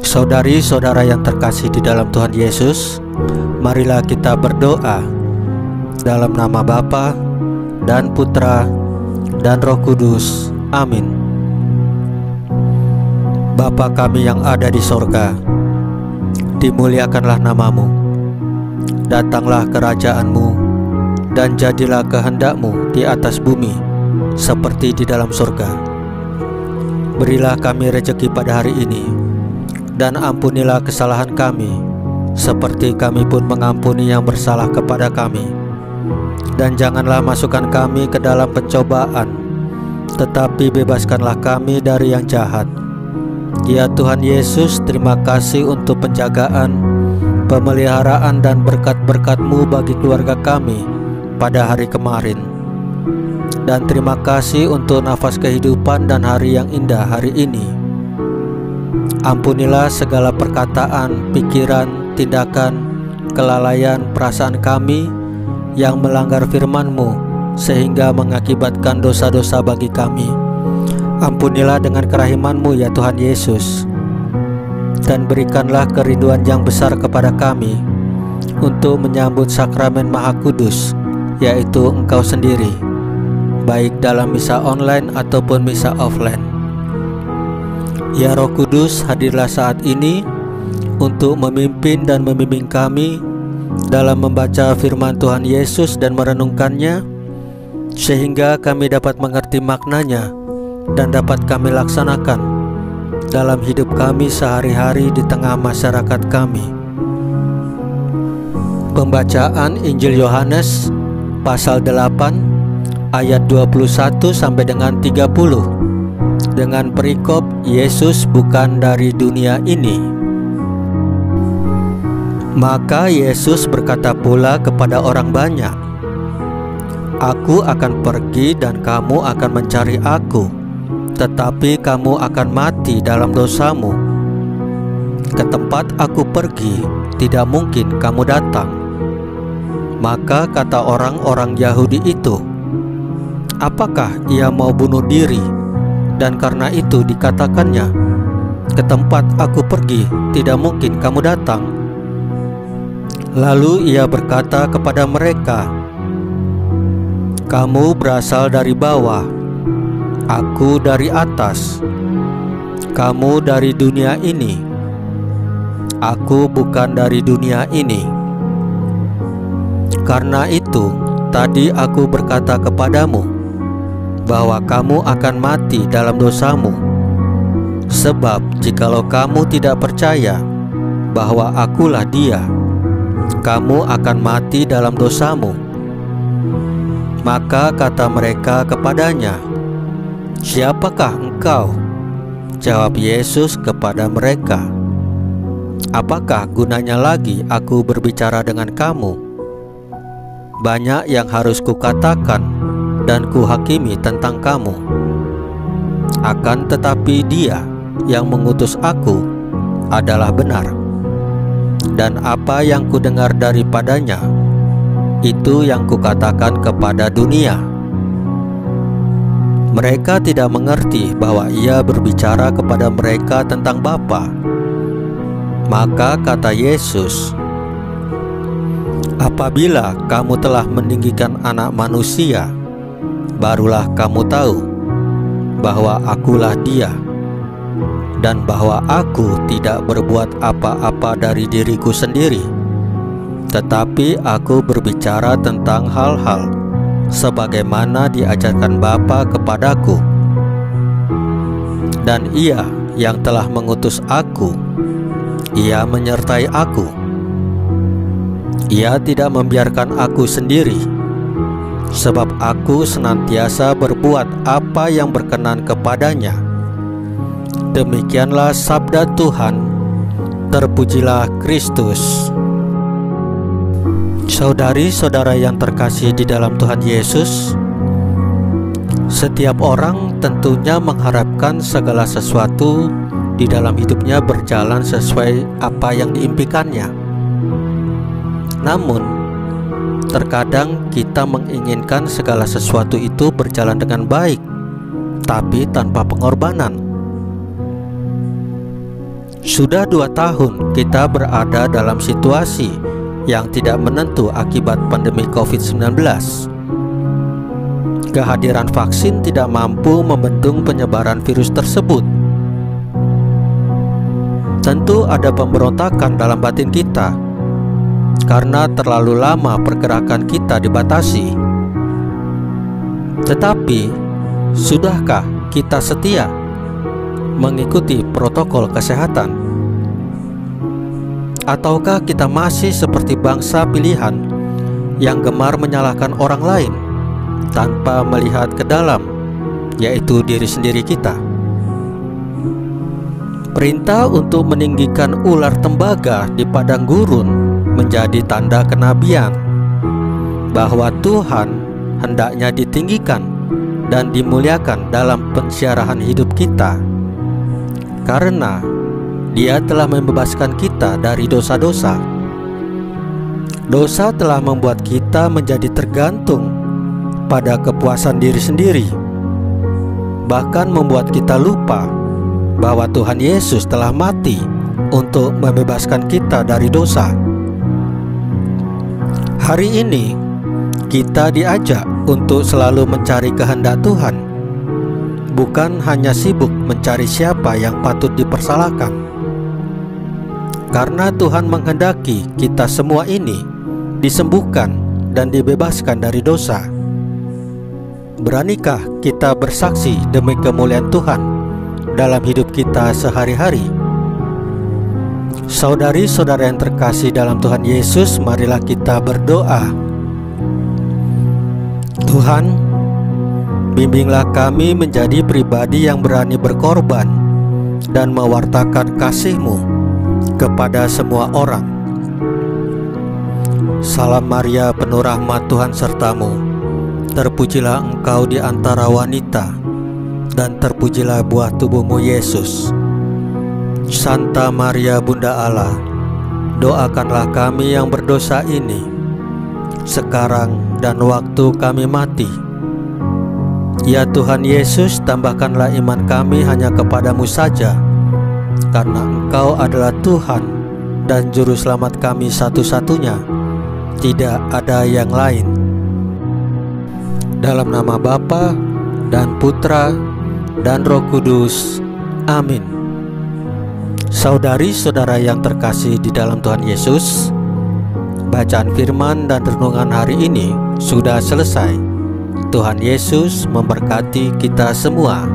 Saudari-saudara yang terkasih di dalam Tuhan Yesus, marilah kita berdoa dalam nama Bapa dan Putra dan Roh Kudus. Amin. Bapa kami yang ada di sorga, dimuliakanlah namamu. Datanglah kerajaan-Mu, dan jadilah kehendak-Mu di atas bumi seperti di dalam surga. Berilah kami rejeki pada hari ini, dan ampunilah kesalahan kami, seperti kami pun mengampuni yang bersalah kepada kami. Dan janganlah masukkan kami ke dalam pencobaan, tetapi bebaskanlah kami dari yang jahat. Ya Tuhan Yesus, terima kasih untuk penjagaan, pemeliharaan dan berkat-berkat-Mu bagi keluarga kami pada hari kemarin. Dan terima kasih untuk nafas kehidupan dan hari yang indah hari ini. Ampunilah segala perkataan, pikiran, tindakan, kelalaian, perasaan kami yang melanggar firman-Mu sehingga mengakibatkan dosa-dosa bagi kami. Ampunilah dengan kerahiman-Mu ya Tuhan Yesus, dan berikanlah kerinduan yang besar kepada kami untuk menyambut sakramen Maha Kudus, yaitu Engkau sendiri, baik dalam misa online ataupun misa offline. Ya Roh Kudus, hadirlah saat ini untuk memimpin dan membimbing kami dalam membaca firman Tuhan Yesus dan merenungkannya, sehingga kami dapat mengerti maknanya dan dapat kami laksanakan dalam hidup kami sehari-hari di tengah masyarakat kami. Pembacaan Injil Yohanes pasal 8 ayat 21 sampai dengan 30 dengan perikop Yesus bukan dari dunia ini. Maka Yesus berkata pula kepada orang banyak, "Aku akan pergi dan kamu akan mencari Aku, tetapi kamu akan mati dalam dosamu. Ke tempat Aku pergi, tidak mungkin kamu datang." Maka kata orang-orang Yahudi itu, "Apakah ia mau bunuh diri? Dan karena itu dikatakannya, ke tempat Aku pergi, tidak mungkin kamu datang." Lalu ia berkata kepada mereka, "Kamu berasal dari bawah, Aku dari atas. Kamu dari dunia ini, Aku bukan dari dunia ini. Karena itu tadi Aku berkata kepadamu bahwa kamu akan mati dalam dosamu. Sebab jikalau kamu tidak percaya bahwa Akulah Dia, kamu akan mati dalam dosamu." Maka kata mereka kepadanya, "Siapakah engkau?" Jawab Yesus kepada mereka, "Apakah gunanya lagi Aku berbicara dengan kamu? Banyak yang harus kukatakan dan kuhakimi tentang kamu. Akan tetapi Dia yang mengutus Aku adalah benar, dan apa yang kudengar daripadanya, itu yang kukatakan kepada dunia." Mereka tidak mengerti bahwa ia berbicara kepada mereka tentang Bapa. Maka kata Yesus, "Apabila kamu telah meninggikan Anak Manusia, barulah kamu tahu bahwa Akulah Dia, dan bahwa Aku tidak berbuat apa-apa dari diriku sendiri, tetapi Aku berbicara tentang hal-hal sebagaimana diajarkan Bapa kepadaku. Dan Ia yang telah mengutus Aku, Ia menyertai Aku. Ia tidak membiarkan Aku sendiri, sebab Aku senantiasa berbuat apa yang berkenan kepadanya." Demikianlah sabda Tuhan. Terpujilah Kristus. Saudari-saudara yang terkasih di dalam Tuhan Yesus, setiap orang tentunya mengharapkan segala sesuatu di dalam hidupnya berjalan sesuai apa yang diimpikannya. Namun, terkadang kita menginginkan segala sesuatu itu berjalan dengan baik, tapi tanpa pengorbanan. Sudah 2 tahun kita berada dalam situasi yang tidak menentu akibat pandemi COVID-19. Kehadiran vaksin tidak mampu membendung penyebaran virus tersebut. Tentu ada pemberontakan dalam batin kita karena terlalu lama pergerakan kita dibatasi. Tetapi, sudahkah kita setia mengikuti protokol kesehatan? Ataukah kita masih seperti bangsa pilihan yang gemar menyalahkan orang lain tanpa melihat ke dalam, yaitu diri sendiri kita? Perintah untuk meninggikan ular tembaga di padang gurun menjadi tanda kenabian bahwa Tuhan hendaknya ditinggikan dan dimuliakan dalam pensiarahan hidup kita, karena Dia telah membebaskan kita dari dosa-dosa. Dosa telah membuat kita menjadi tergantung pada kepuasan diri sendiri, bahkan membuat kita lupa bahwa Tuhan Yesus telah mati untuk membebaskan kita dari dosa. Hari ini kita diajak untuk selalu mencari kehendak Tuhan, bukan hanya sibuk mencari siapa yang patut dipersalahkan. Karena Tuhan menghendaki kita semua ini disembuhkan dan dibebaskan dari dosa. Beranikah kita bersaksi demi kemuliaan Tuhan dalam hidup kita sehari-hari? Saudari-saudara yang terkasih dalam Tuhan Yesus, marilah kita berdoa. Tuhan, bimbinglah kami menjadi pribadi yang berani berkorban dan mewartakan kasih-Mu kepada semua orang. Salam Maria, penuh rahmat, Tuhan sertamu. Terpujilah engkau di antara wanita, dan terpujilah buah tubuhmu Yesus. Santa Maria Bunda Allah, doakanlah kami yang berdosa ini, sekarang dan waktu kami mati. Ya Tuhan Yesus, tambahkanlah iman kami hanya kepadamu saja, karena Engkau adalah Tuhan dan Juru Selamat kami satu-satunya, tidak ada yang lain. Dalam nama Bapa dan Putra dan Roh Kudus. Amin. Saudari-saudara yang terkasih di dalam Tuhan Yesus, bacaan firman dan renungan hari ini sudah selesai. Tuhan Yesus memberkati kita semua.